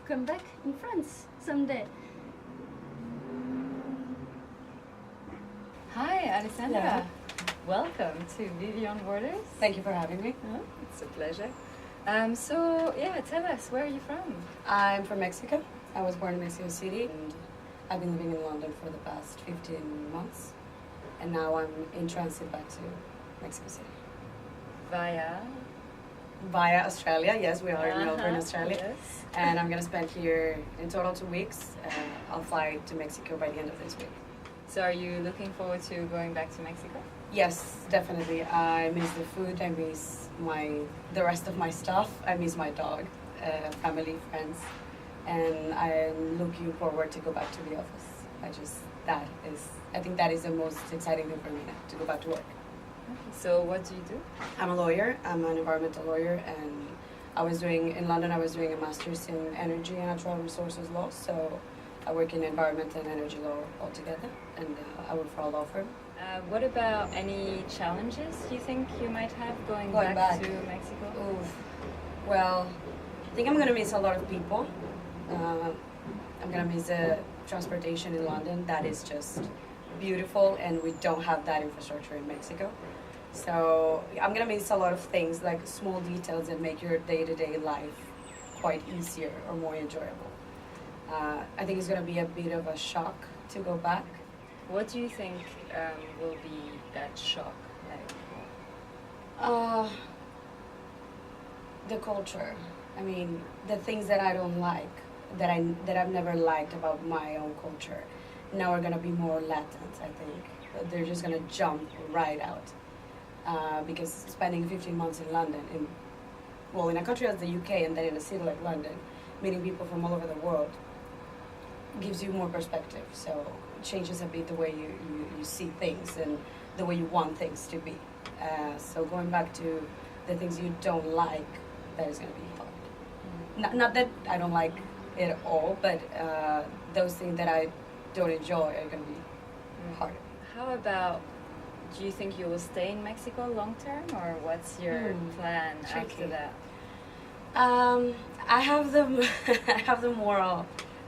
come back in France someday. Hi, Alessandra. Hello. Welcome to Beyond Borders. Thank you for having me. It's a pleasure. Tell us, where are you from? I'm from Mexico. I was born in Mexico City and I've been living in London for the past 15 months. And now I'm in transit back to Mexico City. Via Australia, yes, we are in Melbourne, Australia. Yes. And I'm going to spend here in total 2 weeks. I'll fly to Mexico by the end of this week. So are you looking forward to going back to Mexico? Yes, definitely. I miss the food, I miss the rest of my stuff, I miss my dog, family, friends. And I'm looking forward to go back to the office. I think that is the most exciting thing for me now, to go back to work. So what do you do? I'm a lawyer, I'm an environmental lawyer, and in London I was doing a master's in energy and natural resources law, so I work in environment and energy law altogether, and I work for a law firm. What about any challenges you think you might have going back to Mexico? Oof. Well, I think I'm going to miss a lot of people. I'm going to miss the transportation in London. That is just beautiful, and we don't have that infrastructure in Mexico. So I'm going to miss a lot of things, like small details that make your day-to-day life quite easier or more enjoyable. I think it's going to be a bit of a shock to go back. What do you think will be that shock like? The culture. I mean, the things that I don't like, that I've never liked about my own culture, now are gonna be more latent. I think they're just gonna jump right out because spending 15 months in London, in a country like the UK, and then in a city like London, meeting people from all over the world, gives you more perspective. So it changes a bit the way you see things and the way you want things to be. So going back to the things you don't like, that is going to be hard. Not that I don't like it at all, but those things that I don't enjoy are going to be harder. How about, do you think you will stay in Mexico long term, or what's your plan after that? I have the moral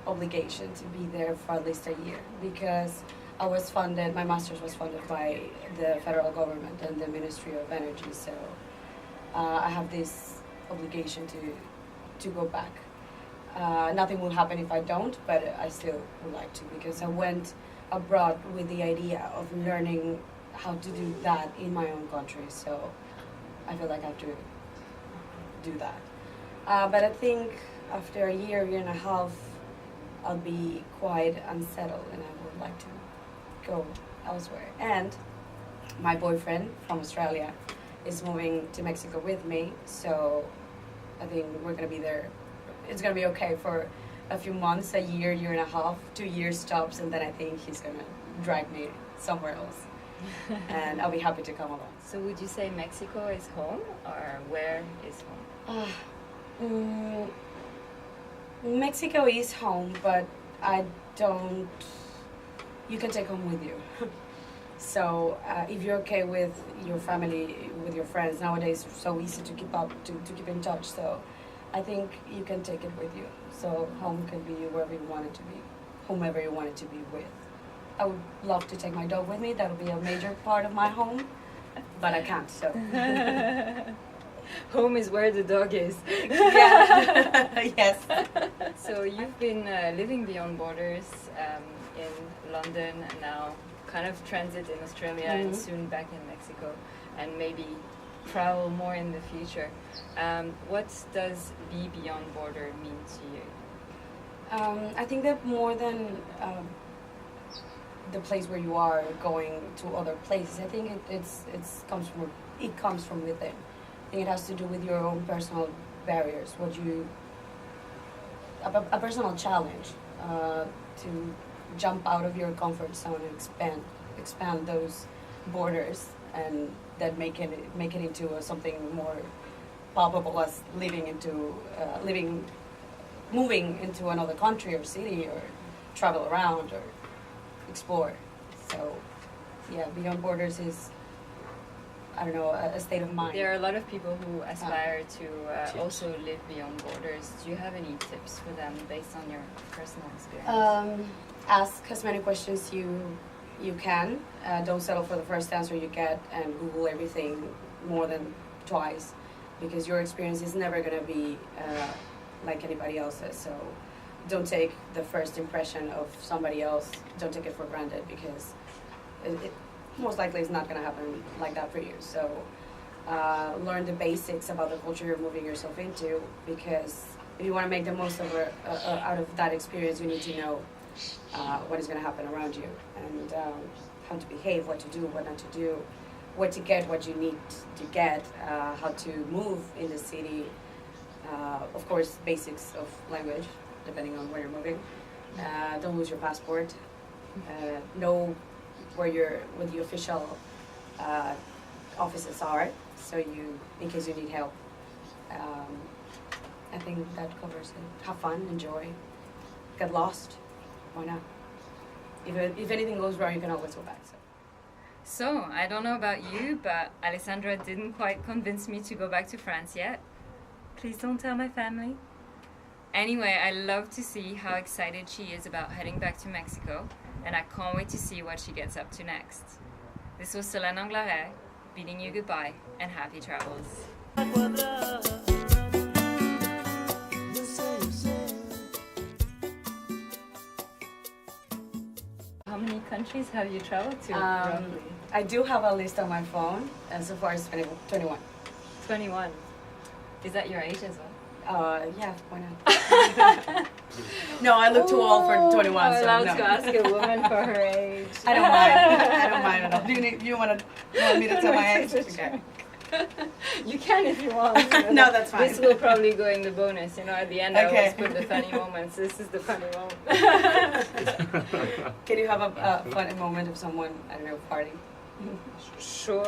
obligation to be there for at least a year, because my master's was funded by the federal government and the Ministry of Energy, so I have this obligation to go back. Nothing will happen if I don't, but I still would like to, because I went abroad with the idea of learning how to do that in my own country, so I feel like I have to do that. But I think after a year and a half, I'll be quite unsettled and I would like to go elsewhere. And my boyfriend from Australia is moving to Mexico with me, so I think we're going to be there. It's going to be okay for a few months, a year, year and a half, 2 years tops, and then I think he's going to drag me somewhere else. And I'll be happy to come along. So would you say Mexico is home, or where is home? Mexico is home, but you can take home with you. So if you're okay with your family, with your friends, nowadays it's so easy to keep in touch, so I think you can take it with you. So home can be wherever you want it to be, whomever you want it to be with. I would love to take my dog with me. That would be a major part of my home, but I can't, so. Home is where the dog is. Yeah. Yes. So you've been living beyond borders in London, and now kind of transit in Australia and soon back in Mexico, and maybe travel more in the future. What does be beyond border mean to you? I think that more than the place where you are going to other places, I think it comes from within. I think it has to do with your own personal barriers, a personal challenge to jump out of your comfort zone and expand those borders, and then make it into something more palpable as moving into another country or city, or travel around or explore. So yeah, beyond borders is I don't know, a state of mind. There are a lot of people who aspire to also live beyond borders. Do you have any tips for them based on your personal experience? Ask as many questions you can. Don't settle for the first answer you get, and Google everything more than twice, because your experience is never going to be like anybody else's. So don't take the first impression of somebody else, don't take it for granted, because it most likely is not going to happen like that for you. So learn the basics about the culture you're moving yourself into, because if you want to make the most of out of that experience, you need to know what is going to happen around you, and how to behave, what to do, what not to do, what to get, what you need to get, how to move in the city. Of course, basics of language, depending on where you're moving. Don't lose your passport. Know where the official offices are, so in case you need help. I think that covers it. Have fun, enjoy, get lost. Why not? If anything goes wrong, you can always go back. So, I don't know about you, but Alessandra didn't quite convince me to go back to France yet. Please don't tell my family. Anyway, I love to see how excited she is about heading back to Mexico, and I can't wait to see what she gets up to next. This was Solène Anglaret, bidding you goodbye and happy travels. How many countries have you traveled to, roughly? I do have a list on my phone, and so far it's 21. 21. Is that your age as well? Yeah, why not? No, I look too old for 21, I'm so allowed no. to ask a woman for her age. I don't mind. I don't mind at all. Do you want me to tell my age? Okay. You can if you want. No, that's fine. This will probably go in the bonus. At the end I always Okay. put the funny moments. This is the funny moment. Can you have a funny moment of someone, I don't know, farting? Sure.